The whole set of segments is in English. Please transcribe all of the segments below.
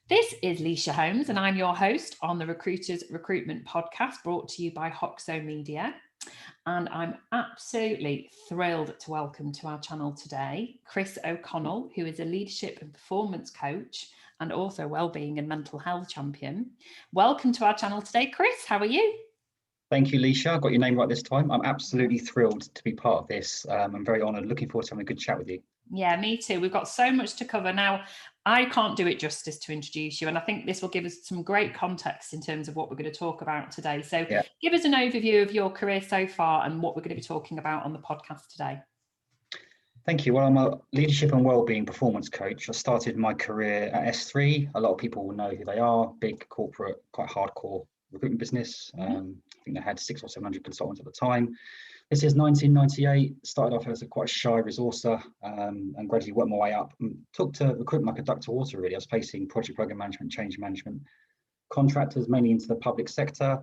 This is Leisha Holmes, and I'm your host on the Recruiters Recruitment podcast brought to you by Hoxo Media. And I'm absolutely thrilled to welcome to our channel today Chris O'Connell, who is a leadership and performance coach and also wellbeing and mental health champion. Welcome to our channel today, Chris. How are you? Thank you, Leisha. I got your name right this time. I'm absolutely thrilled to be part of this. I'm very honoured. Looking forward to having a good chat with you. Yeah, me too. We've got so much to cover. Now, I can't do it justice to introduce you, and I think this will give us some great context in terms of what we're going to talk about today. So give us an overview of your career so far and what we're going to be talking about on the podcast today. Thank you. Well, I'm a leadership and wellbeing performance coach. I started my career at SThree. A lot of people will know who they are. Big corporate, quite hardcore recruitment business. I think they had 600 or 700 consultants at the time. This is 1998. Started off as quite a shy resourcer and gradually worked my way up. And took to recruitment like a duck to water, really. I was facing project program management, change management, contractors, mainly into the public sector.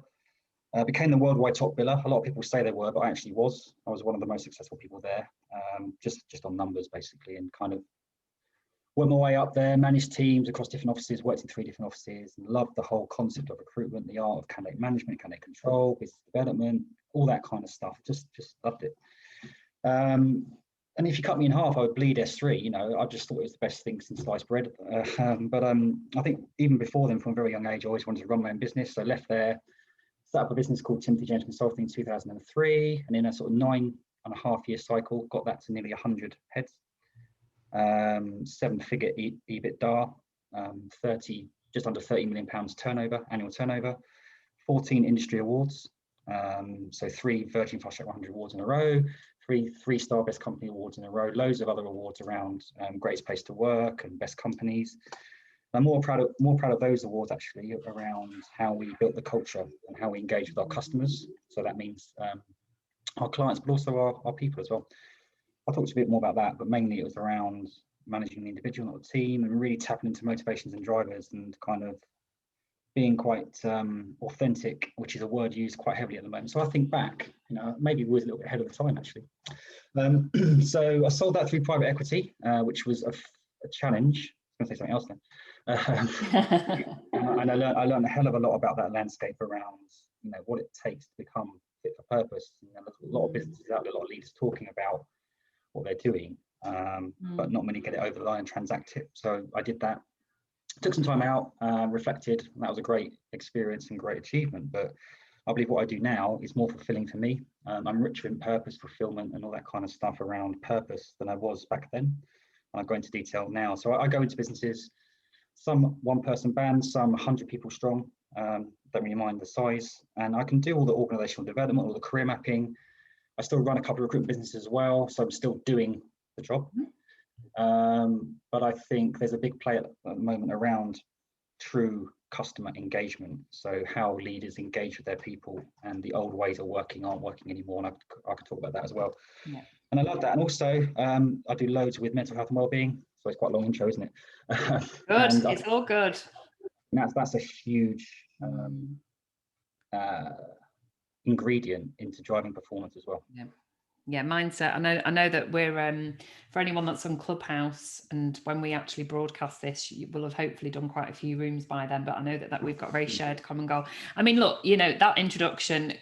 Became the worldwide top biller. A lot of people say they were, but I actually was. I was one of the most successful people there, just on numbers, basically, and kind of worked my way up there, managed teams across different offices, worked in 3 different offices, and loved the whole concept of recruitment, the art of candidate management, candidate control, business development, all that kind of stuff. Just loved it. And if you cut me in half, I would bleed SThree. You know, I just thought it was the best thing since sliced bread. But I think even before then, from a very young age, I always wanted to run my own business. So I left there, set up a business called Timothy James Consulting in 2003, and in a sort of 9.5-year cycle, got that to nearly 100 heads. 7-figure EBITDA, just under 30 million pounds annual turnover, 14 industry awards, so 3 Virgin Fast Track 100 awards in a row, 3 Star Best Company awards in a row, loads of other awards around greatest place to work and best companies. I'm more proud of those awards actually around how we built the culture and how we engage with our customers. So that means our clients, but also our people as well. I'll talk to you a bit more about that, but mainly it was around managing the individual, not the team, and really tapping into motivations and drivers and kind of being quite authentic, which is a word used quite heavily at the moment. So I think back, you know, maybe we was a little bit ahead of the time actually. So I sold that through private equity, which was a challenge. I was going to say something else then. And I learned a hell of a lot about that landscape around, you know, what it takes to become fit for purpose. You know, there's a lot of businesses out there, a lot of leaders talking about what they're doing, but not many get it over the line and transact it. So I did that, took some time out, reflected, and that was a great experience and great achievement. But I believe what I do now is more fulfilling for me. I'm richer in purpose, fulfillment, and all that kind of stuff around purpose than I was back then. And I'll go into detail now. So I go into businesses, some 1-person bands, some 100 people strong, don't really mind the size, and I can do all the organizational development, all the career mapping. I still run a couple of recruitment businesses as well, so I'm still doing the job. But I think there's a big play at the moment around true customer engagement. So how leaders engage with their people, and the old ways of working aren't working anymore. And I could talk about that as well. Yeah. And I love that. And also, I do loads with mental health and wellbeing. So it's quite a long intro, isn't it? Good. It's all good. That's a huge ingredient into driving performance as well. Yeah, mindset. I know that we're for anyone that's on Clubhouse, and when we actually broadcast this, you will have hopefully done quite a few rooms by then, but I know that we've got a very shared common goal. I mean, look, you know, that introduction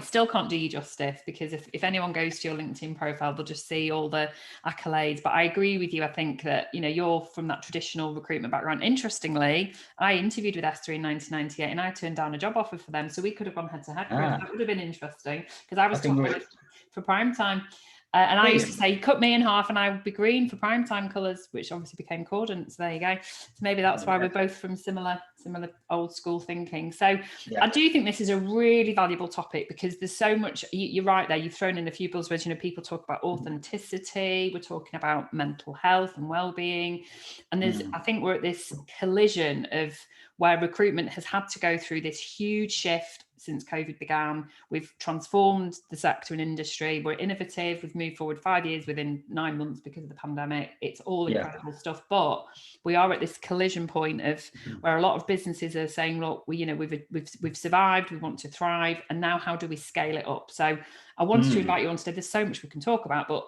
still can't do you justice, because if anyone goes to your LinkedIn profile, they'll just see all the accolades. But I agree with you. I think that, you know, you're from that traditional recruitment background. Interestingly, I interviewed with SThree in 1998 and I turned down a job offer for them, so we could have gone head to head. That would have been interesting, because I was talking for prime time. And I used to say, cut me in half and I would be green for primetime colours, which obviously became Cordant. So there you go. So maybe that's why we're both from similar old school thinking. So I do think this is a really valuable topic, because there's so much, you're right there, you've thrown in a few buzzwords. You know, people talk about authenticity, we're talking about mental health and well-being. And I think we're at this collision of where recruitment has had to go through this huge shift since COVID began. We've transformed the sector and industry. We're innovative. We've moved forward 5 years within 9 months because of the pandemic. It's all incredible stuff. But we are at this collision point of where a lot of businesses are saying, look, we've survived, we want to thrive, and now how do we scale it up? So I wanted to invite you on today. There's so much we can talk about, but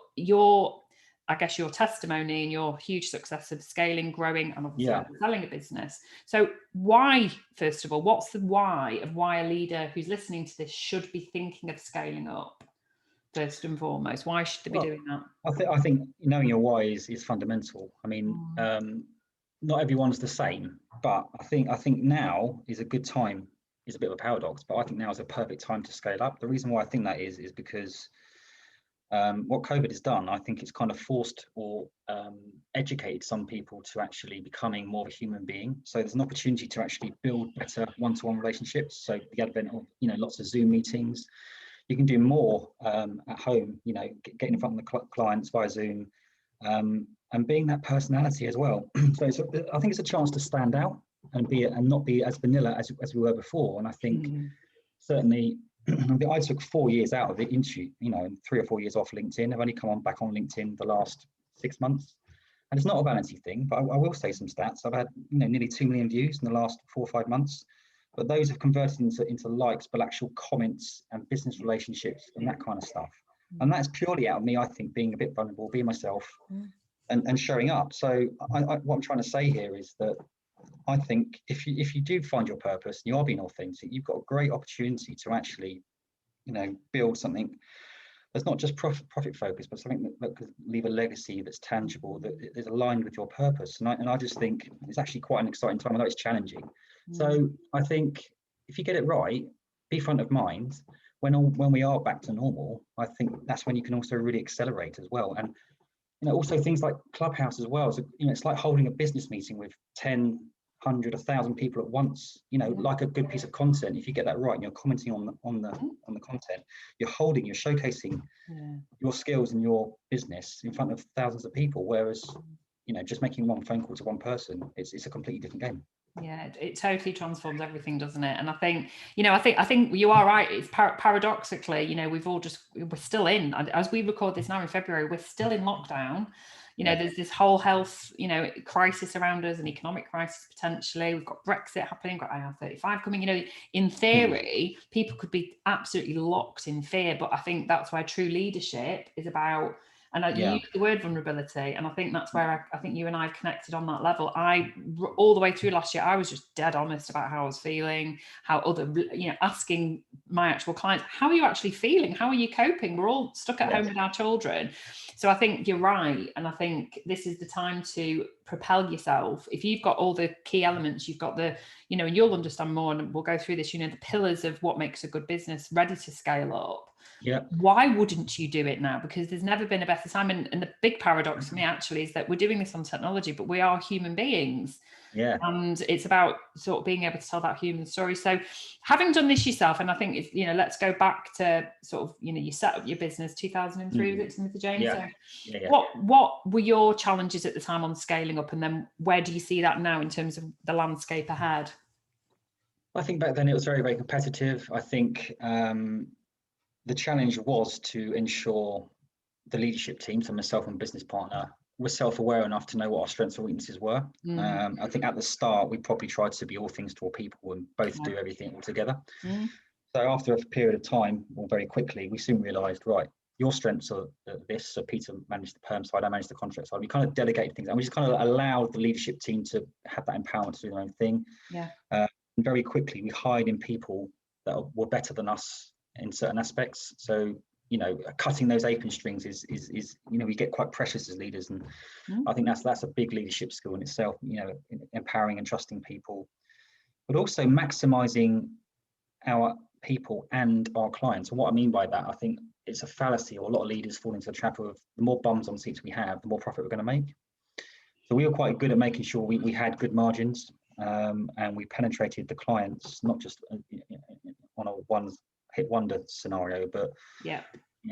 I guess, your testimony and your huge success of scaling, growing, and obviously selling a business. So why, first of all, what's the why of why a leader who's listening to this should be thinking of scaling up first and foremost? Why should they be doing that? I think knowing your why is fundamental. I mean, not everyone's the same, but I think now is a good time. It's a bit of a paradox, but I think now is a perfect time to scale up. The reason why I think that is because what COVID has done, I think it's kind of forced or educated some people to actually becoming more of a human being. So there's an opportunity to actually build better one-to-one relationships. So the advent of, you know, lots of Zoom meetings, you can do more at home, you know, getting in front of the clients via Zoom, and being that personality as well. So I think it's a chance to stand out and not be as vanilla as we were before. And I think certainly I took 4 years out of the industry, you know, 3 or 4 years off LinkedIn. I've only come back on LinkedIn the last 6 months. And it's not a vanity thing, but I will say some stats. I've had, you know, nearly 2 million views in the last 4 or 5 months, but those have converted into likes, but actual comments and business relationships and that kind of stuff. And that's purely out of me, I think, being a bit vulnerable, being myself and showing up. So what I'm trying to say here is that I think if you do find your purpose and you are being authentic, you've got a great opportunity to actually, you know, build something that's not just profit focused, but something that could leave a legacy that's tangible, that is aligned with your purpose. And I just think it's actually quite an exciting time. I know it's challenging. So I think if you get it right, be front of mind when we are back to normal. I think that's when you can also really accelerate as well. And you know, also things like Clubhouse as well. So, you know, it's like holding a business meeting with 10, 100, 1,000 people at once. You know, like a good piece of content. If you get that right, and you're commenting on the content, you're showcasing your skills and your business in front of thousands of people. Whereas, you know, just making one phone call to one person, it's a completely different game. Yeah, it totally transforms everything, doesn't it? And I think, you know, I think you are right. It's paradoxically, you know, we're still in, as we record this now in February, we're still in lockdown. You know, there's this whole health, you know, crisis around us, an economic crisis potentially. We've got Brexit happening, we've got IR35 coming. You know, in theory, people could be absolutely locked in fear, but I think that's where true leadership is about. And you use the word vulnerability, and I think that's where I think you and I have connected on that level. All the way through last year, I was just dead honest about how I was feeling, asking my actual clients, how are you actually feeling? How are you coping? We're all stuck at home with our children. So I think you're right. And I think this is the time to propel yourself. If you've got all the key elements, you've got the, you know, and you'll understand more, and we'll go through this, you know, the pillars of what makes a good business ready to scale up. Yeah. Why wouldn't you do it now? Because there's never been a better time. And the big paradox for me actually is that we're doing this on technology, but we are human beings. Yeah. And it's about sort of being able to tell that human story. So having done this yourself, and I think if, you know, let's go back to sort of, you know, you set up your business 2003, was it, Timothy James? Yeah. So what were your challenges at the time on scaling up? And then where do you see that now in terms of the landscape ahead? I think back then it was very, very competitive. I think the challenge was to ensure the leadership team, so myself and business partner, were self-aware enough to know what our strengths and weaknesses were. I think at the start, we probably tried to be all things to all people and both do everything all together. So after a period of time, or very quickly, we soon realised, right, your strengths are this. So Peter managed the perm side, I managed the contract side. We kind of delegated things, and we just kind of allowed the leadership team to have that empowerment to do their own thing. And very quickly, we hired in people that were better than us in certain aspects. So, you know, cutting those apron strings is you know, we get quite precious as leaders, and I think that's a big leadership skill in itself. You know, empowering and trusting people, but also maximizing our people and our clients. And what I mean by that, I think it's a fallacy, or a lot of leaders fall into the trap of the more bums on seats we have, the more profit we're going to make. So we were quite good at making sure we had good margins, and we penetrated the clients, not just on a one-hit wonder scenario, but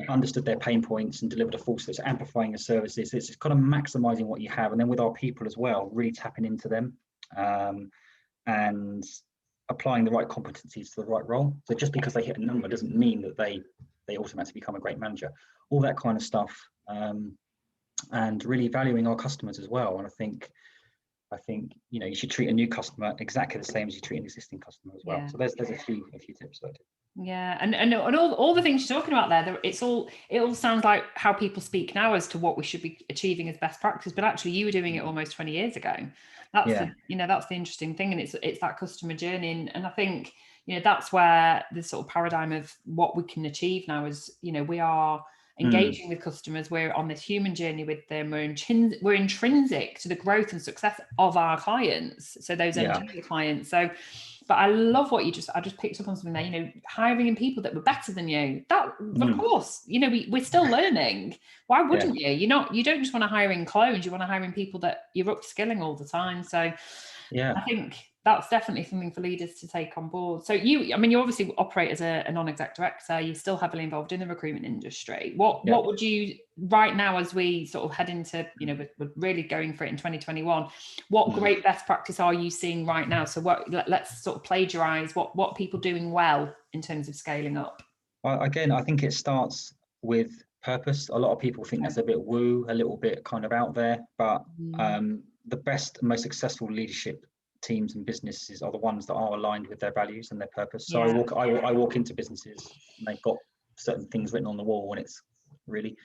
understood their pain points and delivered a full service, amplifying the services. It's just kind of maximizing what you have, and then with our people as well, really tapping into them and applying the right competencies to the right role. So just because they hit a number doesn't mean that they automatically become a great manager. All that kind of stuff, and really valuing our customers as well. And I think you know, you should treat a new customer exactly the same as you treat an existing customer as well. So there's a few tips there. Yeah, and all the things you're talking about there, it all sounds like how people speak now as to what we should be achieving as best practice, but actually you were doing it almost 20 years ago. That's Yeah. that's the interesting thing, and it's that customer journey, and I think that's where the sort of paradigm of what we can achieve now is we are engaging with customers, we're on this human journey with them, we're intrinsic to the growth and success of our clients, so those end clients. So but I love what I just picked up on something there, hiring in people that were better than you. That, of course, we're still learning. Why wouldn't you? You don't just want to hire in clones, you want to hire in people that you're upskilling all the time. So I think that's definitely something for leaders to take on board. So you obviously operate as a non-exec director, you're still heavily involved in the recruitment industry. What would you, right now, as we sort of head into, we're really going for it in 2021, what great best practice are you seeing right now? So let's sort of plagiarize what people doing well in terms of scaling up. Well, again, I think it starts with purpose. A lot of people think that's a bit woo, a little bit kind of out there, but the best and most successful leadership teams and businesses are the ones that are aligned with their values and their purpose. So I walk into businesses and they've got certain things written on the wall, and it's really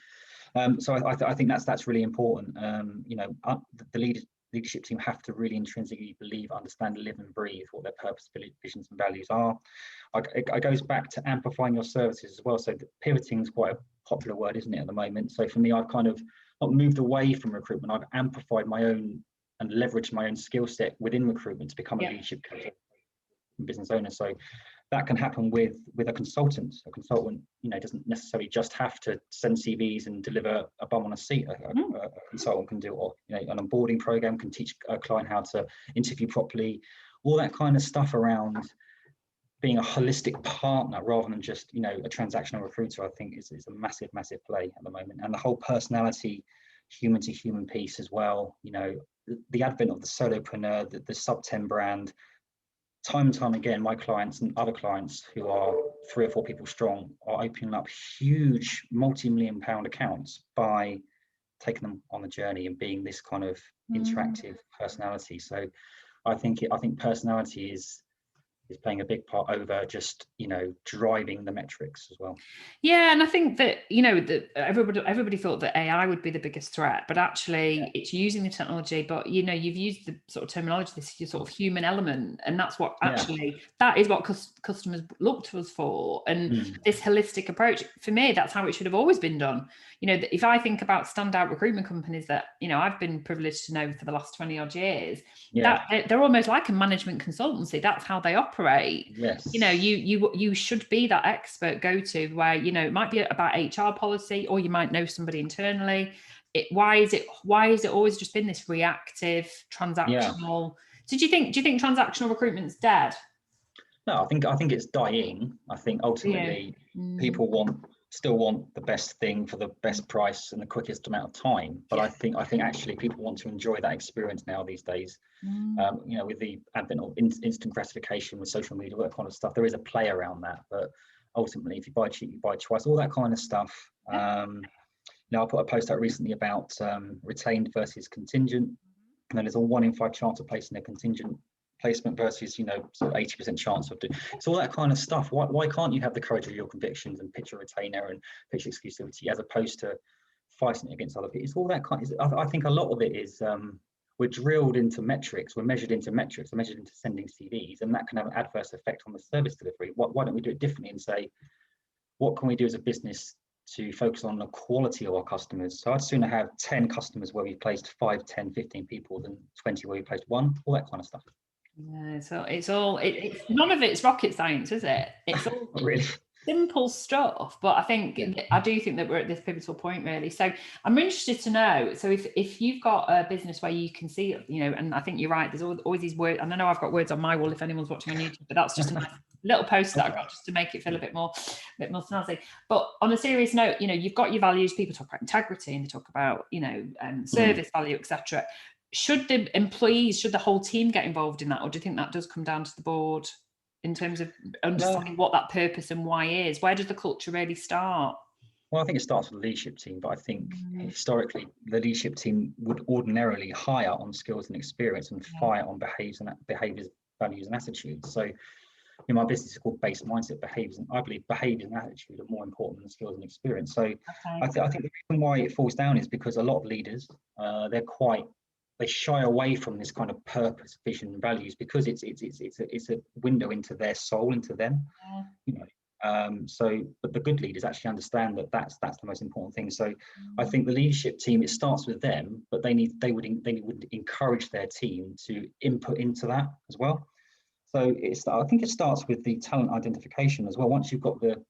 so I think that's really important. The leadership team have to really intrinsically believe, understand, live and breathe what their purpose, visions and values are. It goes back to amplifying your services as well. So pivoting is quite a popular word, isn't it, at the moment? So for me, I've kind of not moved away from recruitment. I've amplified my own and leveraged my own skill set within recruitment to become a leadership coach and business owner. So that can happen with a consultant. A consultant, doesn't necessarily just have to send CVs and deliver a bum on a seat. A consultant can do, or an onboarding program, can teach a client how to interview properly. All that kind of stuff around being a holistic partner rather than just a transactional recruiter, I think is a massive play at the moment. And the whole personality, human to human piece as well. The advent of the solopreneur, the sub 10 brand. Time and time again, my clients and other clients who are 3 or 4 people strong are opening up huge multi-million pound accounts by taking them on the journey and being this kind of interactive personality. So I think personality is playing a big part over just driving the metrics as well. Yeah, and I think that that everybody thought that AI would be the biggest threat, but actually it's using the technology. But you've used the sort of terminology, this sort of human element, and that's what actually that is what customers look to us for. And this holistic approach, for me, that's how it should have always been done. If I think about standout recruitment companies that I've been privileged to know for the last 20 odd years, that they're almost like a management consultancy. That's how they operate. Yes. You should be that expert go-to where it might be about HR policy, or you might know somebody internally. Why is it always just been this reactive, transactional? So do you think transactional recruitment's dead? No, I think it's dying. I think ultimately people still want the best thing for the best price and the quickest amount of time. But I think actually people want to enjoy that experience now these days. With the advent of instant gratification with social media, all that kind of stuff, there is a play around that. But ultimately, if you buy cheap, you buy twice, all that kind of stuff. I put a post out recently about retained versus contingent. And then there's a 1 in 5 chance of placing a contingent placement versus sort of 80% chance of doing. So all that kind of stuff. Why can't you have the courage of your convictions and pitch a retainer and pitch exclusivity as opposed to fighting it against other people? It's all that kind. I think a lot of it is we're drilled into metrics. We're measured into metrics. We're measured into sending CVs, and that can have an adverse effect on the service delivery. Why don't we do it differently and say, what can we do as a business to focus on the quality of our customers? So I'd sooner have 10 customers where we placed 5, 10, 15 people than 20 where we placed 1. All that kind of stuff. Yeah, so it's none of it's rocket science, is it? It's all really simple stuff. But I do think that we're at this pivotal point, really. So I'm interested to know. So if you've got a business where you can see, and I think you're right, there's always these words. And I know I've got words on my wall if anyone's watching on YouTube, but that's just a nice little post that I've got just to make it feel a bit more snazzy. But on a serious note, you've got your values. People talk about integrity and they talk about service value, etc. Should the employees, should the whole team get involved in that, or do you think that does come down to the board in terms of understanding what that purpose and why is? Where does the culture really start? Well, I think it starts with the leadership team, but I think historically the leadership team would ordinarily hire on skills and experience and fire on behaviours, values and attitudes. So my business is called Based Mindset Behaviors, and I believe behaviors and attitude are more important than skills and experience. So I think the reason why it falls down is because a lot of leaders, they shy away from this kind of purpose, vision, and values, because it's a window into their soul, into them. You know. But the good leaders actually understand that that's the most important thing. So I think the leadership team, it starts with them, but they would encourage their team to input into that as well. So I think it starts with the talent identification as well. Once you've got the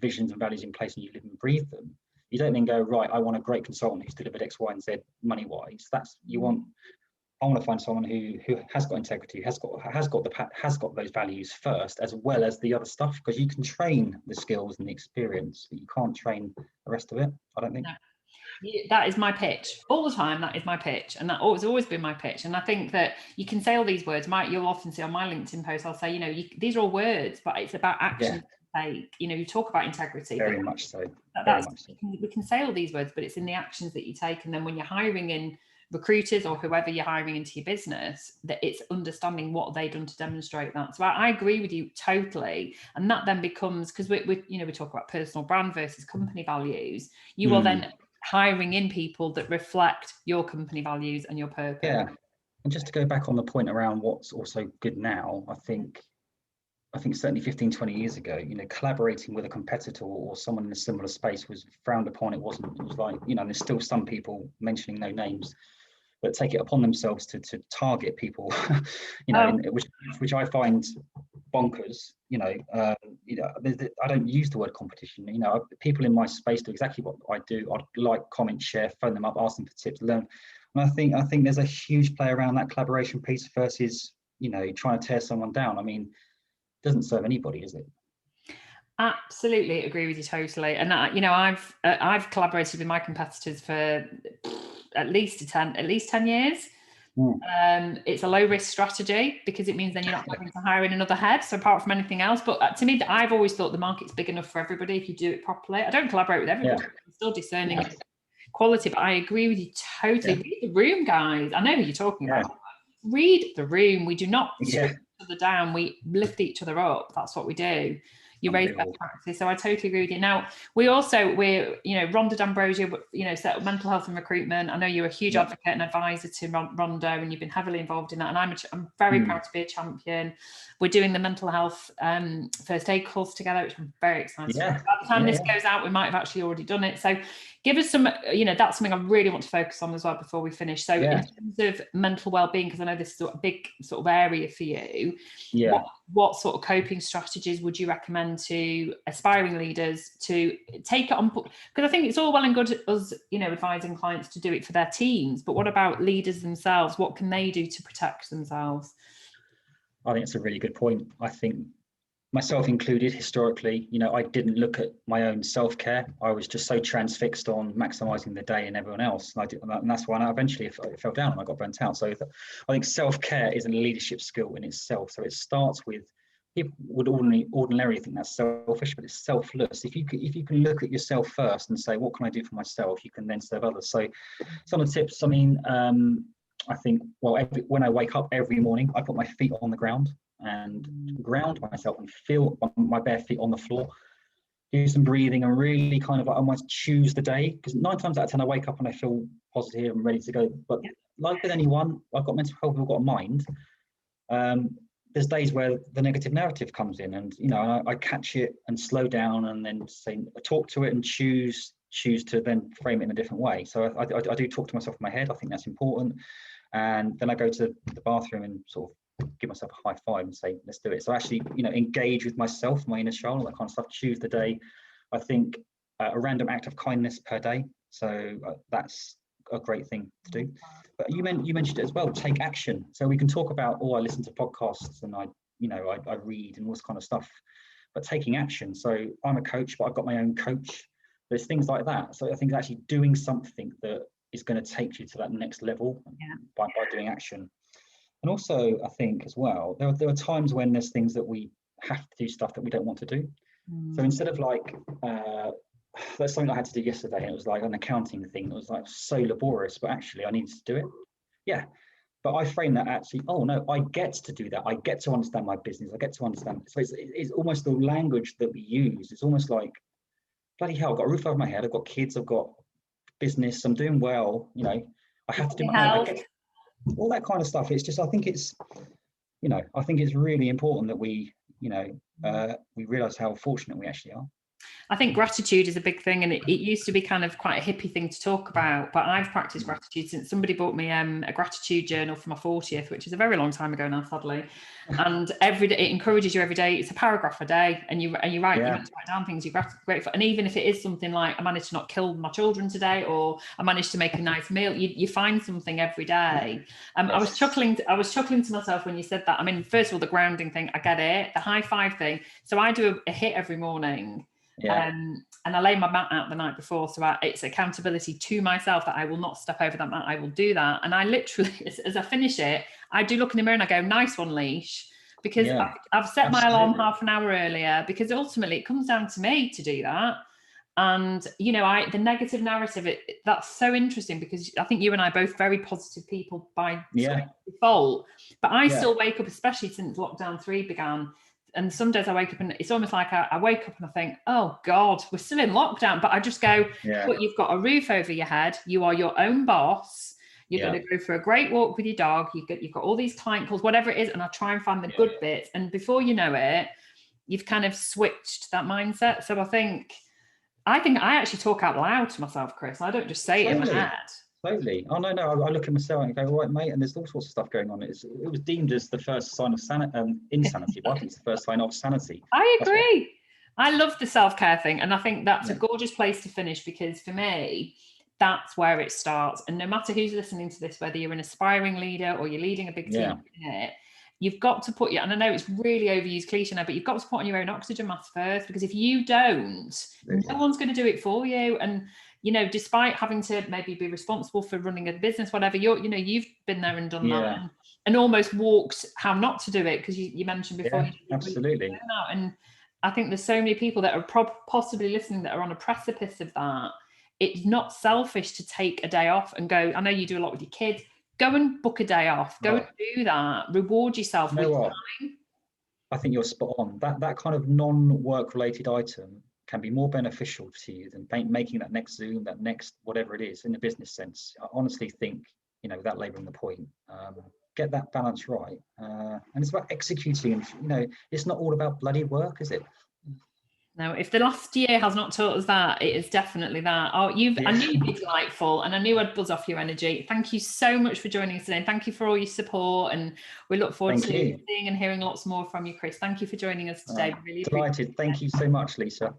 visions and values in place and you live and breathe them, you don't then go, right, I want a great consultant who's delivered X, Y, and Z money wise. I want to find someone who has got integrity, has got those values first, as well as the other stuff, because you can train the skills and the experience, but you can't train the rest of it, I don't think. No. That is my pitch all the time. That is my pitch, and that has always been my pitch. And I think that you can say all these words. You'll often see on my LinkedIn post, I'll say, these are all words, but it's about action. Take. You talk about integrity. Very much so. We can say all these words, but it's in the actions that you take. And then when you're hiring in recruiters or whoever you're hiring into your business, that it's understanding what they've done to demonstrate that. So I agree with you totally. And that then becomes, because we talk about personal brand versus company values. You are then hiring in people that reflect your company values and your purpose. Yeah. And just to go back on the point around what's also good now, I think certainly 15, 20 years ago, collaborating with a competitor or someone in a similar space was frowned upon. It was like, and there's still some people, mentioning no names, but take it upon themselves to target people, which I find bonkers. I don't use the word competition. People in my space do exactly what I do. I'd like, comment, share, phone them up, ask them for tips, learn. And I think there's a huge play around that collaboration piece versus trying to tear someone down. I mean, it doesn't serve anybody, is it? Absolutely agree with you totally. And I've collaborated with my competitors for at least 10 years. It's a low risk strategy because it means then you're not having to hire in another head. So apart from anything else, but to me, I've always thought the market's big enough for everybody if you do it properly. I don't collaborate with everybody. I'm still discerning quality, but I agree with you totally. Read the room, guys. I know who you're talking about. Read the room. We do not strip each other down. We lift each other up. That's what we do. You raise best practice. So I totally agree with you. Now, we're Rhonda D'Ambrosio, set up mental health and recruitment. I know you're a huge advocate and advisor to Rhonda, and you've been heavily involved in that. And I'm very proud to be a champion. We're doing the mental health first aid course together, which I'm very excited about. By the time this goes out, we might have actually already done it. So give us some, that's something I really want to focus on as well before we finish. So in terms of mental well-being, because I know this is a big sort of area for you, what sort of coping strategies would you recommend to aspiring leaders to take it on? Because I think it's all well and good us, advising clients to do it for their teams, but what about leaders themselves? What can they do to protect themselves? I think it's a really good point. I think myself included, historically, I didn't look at my own self-care. I was just so transfixed on maximizing the day and everyone else. And that's why eventually it fell down and I got burnt out. So I think self-care is a leadership skill in itself. So it starts with, people would ordinarily think that's selfish, but it's selfless. If you can look at yourself first and say, what can I do for myself? You can then serve others. So some of the tips, I think, when I wake up every morning, I put my feet on the ground and ground myself and feel my bare feet on the floor. Do some breathing and really kind of almost choose the day, because 9 times out of 10 I wake up and I feel positive and ready to go. But like with anyone, I've got mental health, I've got a mind. There's days where the negative narrative comes in, and I catch it and slow down and then talk to it and choose to then frame it in a different way. So I do talk to myself in my head. I think that's important. And then I go to the bathroom and sort of give myself a high five and say, let's do it. So actually, engage with myself, my inner child, all that kind of stuff. Choose the day. I think a random act of kindness per day. So that's a great thing to do. But you mentioned it as well. Take action. So we can talk about, I listen to podcasts and I read and all this kind of stuff. But taking action. So I'm a coach, but I've got my own coach. There's things like that. So I think actually doing something that is going to take you to that next level by doing action. And also, I think as well, there are times when there's things that we have to do, stuff that we don't want to do. So instead of there's something I had to do yesterday, and it was like an accounting thing. It was like so laborious, but actually I needed to do it. But I frame that actually, oh no, I get to do that. I get to understand my business. I get to understand. So it's almost the language that we use. It's almost like, bloody hell, I've got a roof over my head. I've got kids. I've got business. I'm doing well. You know, I have to do my own. I get all that kind of stuff. It's just, I think it's, you know, I think it's really important that we, you know, we realize how fortunate we actually are. I think gratitude is a big thing, and it used to be kind of quite a hippie thing to talk about, but I've practiced gratitude since somebody bought me a gratitude journal for my 40th, which is a very long time ago now, sadly. And every day it encourages you every day. It's a paragraph a day, and you write, you meant to write down things you're grateful. And even if it is something like, I managed to not kill my children today, or I managed to make a nice meal, you find something every day. I was chuckling to myself when you said that. I mean, first of all, the grounding thing, I get it. The high five thing. So I do a hit every morning. And I lay my mat out the night before, so it's accountability to myself that I will not step over that mat. I will do that, and I literally, as I finish it, I do look in the mirror and I go, "Nice one, Leash," because I've set my alarm half an hour earlier. Because ultimately, it comes down to me to do that. And you know, the negative narrative, that's so interesting, because I think you and I are both very positive people by default. But I still wake up, especially since lockdown 3 began. And some days I wake up and it's almost like I wake up and I think, oh God, we're still in lockdown. But I just go, but you've got a roof over your head. You are your own boss. You're going to go for a great walk with your dog. You've got all these client calls, whatever it is. And I try and find the good bits. And before you know it, you've kind of switched that mindset. So I think I actually talk out loud to myself, Chris. I don't just say it in my head. Totally. Oh no, I look at myself and go, all right, mate, and there's all sorts of stuff going on. It was deemed as the first sign of insanity, but I think it's the first sign of sanity. I agree. I love the self-care thing, and I think that's a gorgeous place to finish, because for me, that's where it starts. And no matter who's listening to this, whether you're an aspiring leader or you're leading a big team, you've got to put and I know it's really overused cliche now, but you've got to put on your own oxygen mask first, because if you don't, no one's going to do it for you. And you know, despite having to maybe be responsible for running a business, whatever, you've been there and done that, and almost walked how not to do it, because you mentioned before. Absolutely. And I think there's so many people that are possibly listening that are on a precipice of that. It's not selfish to take a day off and go. I know you do a lot with your kids. Go and book a day off. Go and do that. Reward yourself with time. I think you're spot on. That kind of non-work related item can be more beneficial to you than making that next Zoom, that next whatever it is in the business sense. I honestly think, you know, without labouring the point, get that balance right. And it's about executing. And, you know, it's not all about bloody work, is it? No, if the last year has not taught us that, it is definitely that. I knew you'd be delightful, and I knew I'd buzz off your energy. Thank you so much for joining us today. Thank you for all your support, and we look forward to seeing and hearing lots more from you, Chris. Thank you for joining us today. Really delighted. Thank you so much, Lisa.